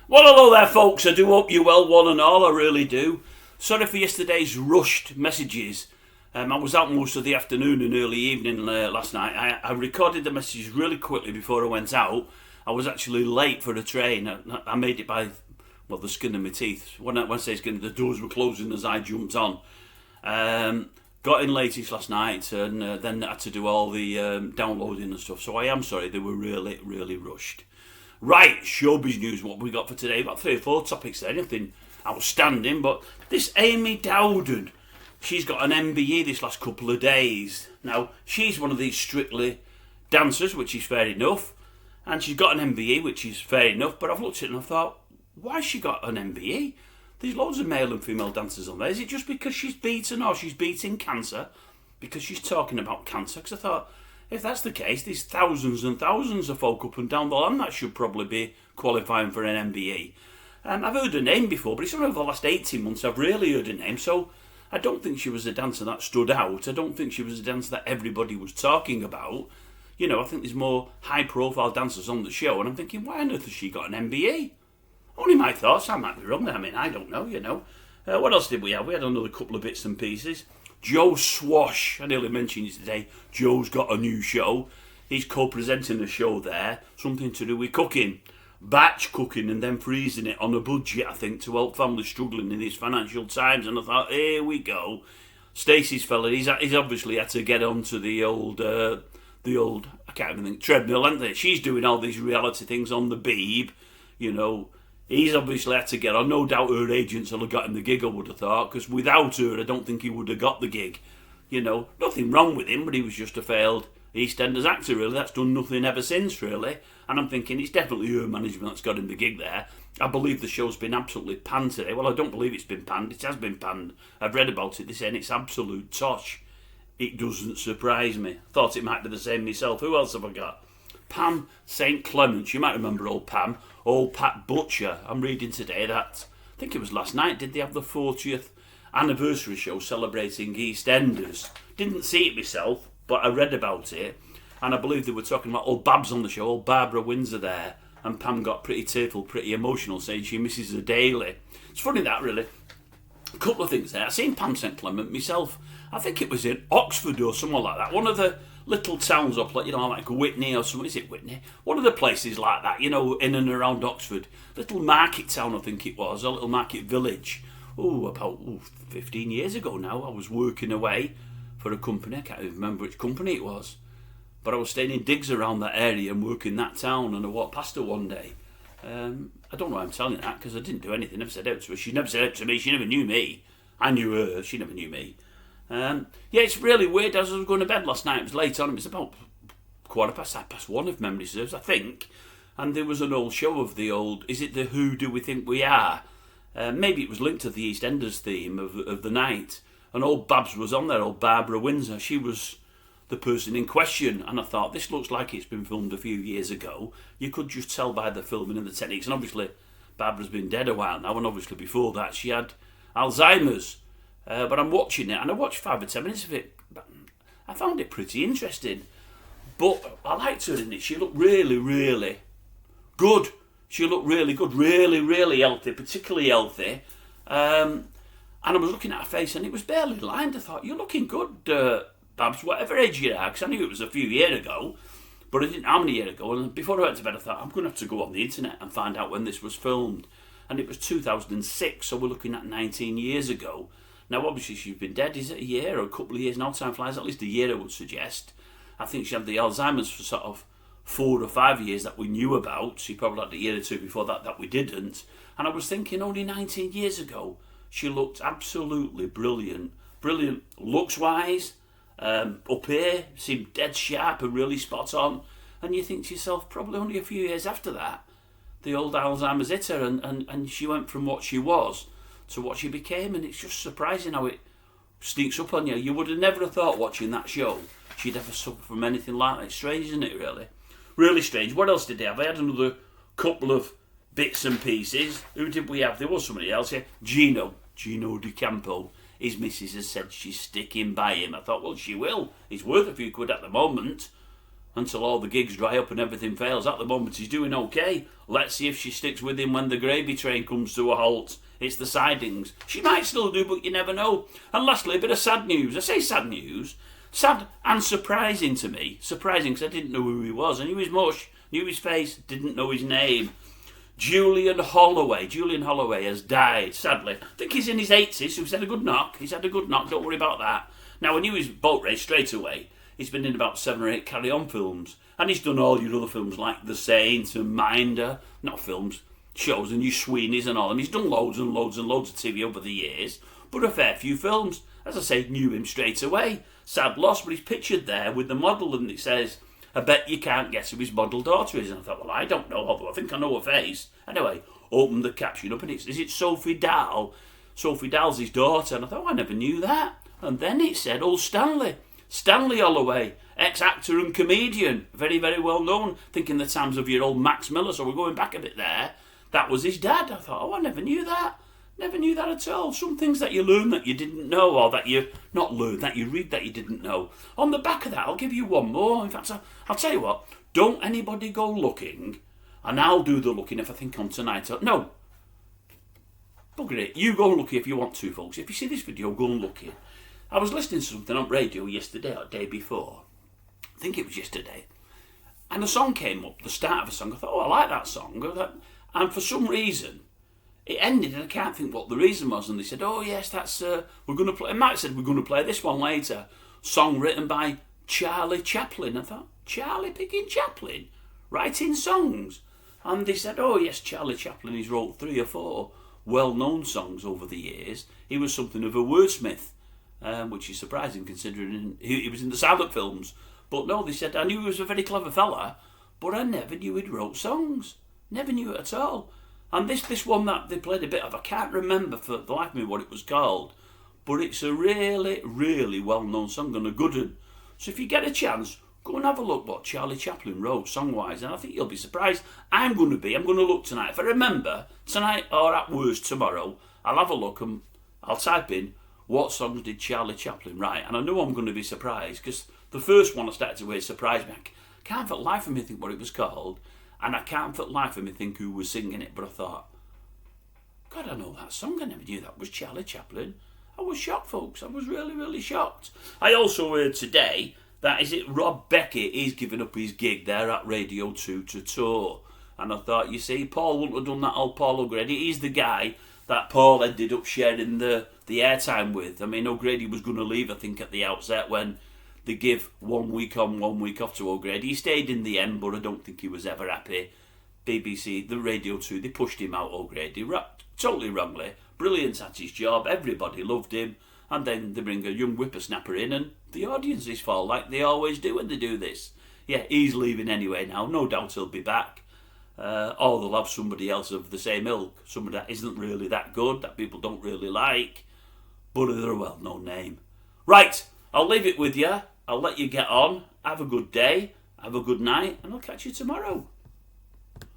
Well, hello there, folks. I do hope you're well, one and all. I really do. Sorry for yesterday's rushed messages. I was out most of the afternoon and early evening last night. I recorded the messages really quickly before I went out. I was actually late for the train. I made it by, well, the skin of my teeth. When I say skin, the doors were closing as I jumped on. Got in latest last night and then had to do all the downloading and stuff. So I am sorry, they were really, really rushed. Right, showbiz news, what we got for today? About 3 or 4 topics there, nothing outstanding, but this Amy Dowden, she's got an MBE this last couple of days. Now, she's one of these Strictly dancers, which is fair enough, and she's got an MBE, which is fair enough, but I've looked at it and I thought, why has she got an MBE? There's loads of male and female dancers on there. Is it just because she's beaten or she's beating cancer? Because she's talking about cancer? Because I thought, if that's the case, there's thousands and thousands of folk up and down the land that should probably be qualifying for an MBE. I've heard her name before, but it's only over the last 18 months I've really heard her name, so I don't think she was a dancer that stood out. I don't think she was a dancer that everybody was talking about. You know, I think there's more high-profile dancers on the show, and I'm thinking, why on earth has she got an MBE? Only my thoughts, I might be wrong there. I mean, I don't know, you know. What else did we have? We had another couple of bits and pieces. Joe Swash, I nearly mentioned it today. Joe's got a new show. He's co-presenting a show there, something to do with cooking. Batch cooking and then freezing it on a budget, I think, to help families struggling in these financial times. And I thought, here we go. Stacey's fella, he's obviously had to get onto the old, I can't even think, treadmill, hasn't they? She's doing all these reality things on the Beeb, you know. He's obviously had to get on. No doubt her agents will have got him the gig, I would have thought, because without her, I don't think he would have got the gig. You know, nothing wrong with him, but he was just a failed EastEnders actor, really. That's done nothing ever since, really. And I'm thinking it's definitely her management that's got him the gig there. I believe the show's been absolutely panned today. Well, I don't believe it's been panned. It has been panned. I've read about it. They're saying it's absolute tosh. It doesn't surprise me. Thought it might be the same myself. Who else have I got? Pam St. Clements. You might remember old Pam. Old Pat Butcher. I'm reading today that, I think it was last night, did they have the 40th anniversary show celebrating EastEnders? Didn't see it myself, but I read about it, and I believe they were talking about old Babs on the show, old Barbara Windsor there, and Pam got pretty tearful, pretty emotional, saying she misses her daily. It's funny that, really. A couple of things there. I've seen Pam St. Clement myself. I think it was in Oxford or somewhere like that. One of the little towns up, like, you know, like Whitney or something. Is it Whitney? One of the places like that, you know, in and around Oxford. Little market town, I think it was, a little market village. About 15 years ago now, I was working away for a company. I can't even remember which company it was. But I was staying in digs around that area and working that town, and I walked past her one day. I don't know why I'm telling you that, because I didn't do anything. I never said out to her. She never said out to me. She never knew me. I knew her. She never knew me. Yeah, it's really weird. As I was going to bed last night, it was late on. It was about 1:15, if memory serves, I think. And there was an old show of the old, is it the Who Do We Think We Are? Maybe it was linked to the EastEnders theme of the night. And old Babs was on there, old Barbara Windsor. She was the person in question. And I thought, this looks like it's been filmed a few years ago. You could just tell by the filming and the techniques. And obviously, Barbara's been dead a while now. And obviously before that, she had Alzheimer's. But I'm watching it, and I watched 5 or 10 minutes of it. I found it pretty interesting. But I liked her in it. She looked really, really good. She looked really good, really, really healthy, particularly healthy. And I was looking at her face, and it was barely lined. I thought, you're looking good, Babs, whatever age you are, because I knew it was a few years ago, but I didn't know how many years ago. And before I went to bed, I thought, I'm going to have to go on the internet and find out when this was filmed. And it was 2006, so we're looking at 19 years ago. Now, obviously, she's been dead. Is it a year or a couple of years now? Time flies. At least a year, I would suggest. I think she had the Alzheimer's for sort of 4 or 5 years that we knew about. She probably had a year or two before that we didn't. And I was thinking, only 19 years ago, she looked absolutely brilliant. Brilliant looks-wise. Up here, seemed dead sharp and really spot on. And you think to yourself, probably only a few years after that, the old Alzheimer's hit her, and she went from what she was to what she became, and it's just surprising how it sneaks up on you. You would have never thought watching that show she'd ever suffer from anything like that. It's strange, isn't it, really? Really strange. What else did they have? I had another couple of bits and pieces. Who did we have? There was somebody else here. Gino Di Campo. His missus has said she's sticking by him. I thought, well, she will. He's worth a few quid at the moment. until all the gigs dry up and everything fails. At the moment, he's doing okay. Let's see if she sticks with him when the gravy train comes to a halt. It's the sidings. She might still do, but you never know. And lastly, a bit of sad news. I say sad news. Sad and surprising to me. Surprising because I didn't know who he was. I knew his mush, knew his face, didn't know his name. Julian Holloway. Julian Holloway has died, sadly. I think he's in his 80s, so he's had a good knock. Don't worry about that. Now, I knew his boat race straight away. He's been in about 7 or 8 carry-on films. And he's done all your other films like The Saint and Minder. Not films, shows and you Sweeneys and all them. He's done loads and loads and loads of TV over the years. But a fair few films. As I say, knew him straight away. Sad loss, but he's pictured there with the model and it says, I bet you can't guess who his model daughter is. And I thought, well, I don't know, although I think I know her face. Anyway, opened the caption up and is it Sophie Dahl? Sophie Dahl's his daughter. And I thought, I never knew that. And then it said, Stanley Holloway, ex-actor and comedian, very, very well known, thinking the times of your old Max Miller, so we're going back a bit there. That was his dad. I thought, I never knew that. Never knew that at all. Some things that you learn that you didn't know, or that you not learn, that you read that you didn't know. On the back of that, I'll give you one more. In fact, I'll tell you what, don't anybody go looking, and I'll do the looking if I think on tonight. No. Bugger it. You go looking if you want to, folks. If you see this video, go and look in. I was listening to something on radio yesterday or day before. I think it was yesterday. And a song came up, the start of a song. I thought, I like that song. And for some reason, it ended and I can't think what the reason was. And they said, yes, that's, we're going to play. And Matt said, we're going to play this one later. Song written by Charlie Chaplin. I thought, Charlie picking Chaplin? Writing songs? And they said, yes, Charlie Chaplin, he's wrote 3 or 4 well-known songs over the years. He was something of a wordsmith. Which is surprising considering he was in the silent films. But no, they said, I knew he was a very clever fella, but I never knew he'd wrote songs. Never knew it at all. And this one that they played a bit of, I can't remember for the life of me what it was called, but it's a really, really well-known song and a good one. So if you get a chance, go and have a look what Charlie Chaplin wrote song-wise, and I think you'll be surprised. I'm going to look tonight. If I remember, tonight or at worst tomorrow, I'll have a look and I'll type in, what songs did Charlie Chaplin write? And I know I'm going to be surprised because the first one I started to surprised me. I can't for the life of me think what it was called, and I can't for the life of me think who was singing it, but I thought, God, I know that song. I never knew that was Charlie Chaplin. I was shocked, folks. I was really, really shocked. I also heard today that Rob Beckett is giving up his gig there at Radio 2 to tour. And I thought, you see, Paul wouldn't have done that, old Paul O'Grady. He's the guy that Paul ended up sharing the airtime with. I mean, O'Grady was going to leave, I think, at the outset when they give 1 week on, 1 week off to O'Grady. He stayed in the end, but I don't think he was ever happy. BBC, the Radio 2, they pushed him out, O'Grady, totally wrongly. Brilliant at his job, everybody loved him. And then they bring a young whippersnapper in and the audiences fall like they always do when they do this. Yeah, he's leaving anyway now, no doubt he'll be back. Or they'll have somebody else of the same ilk, somebody that isn't really that good, that people don't really like, but they're a well-known name. Right, I'll leave it with you. I'll let you get on. Have a good day, have a good night, and I'll catch you tomorrow.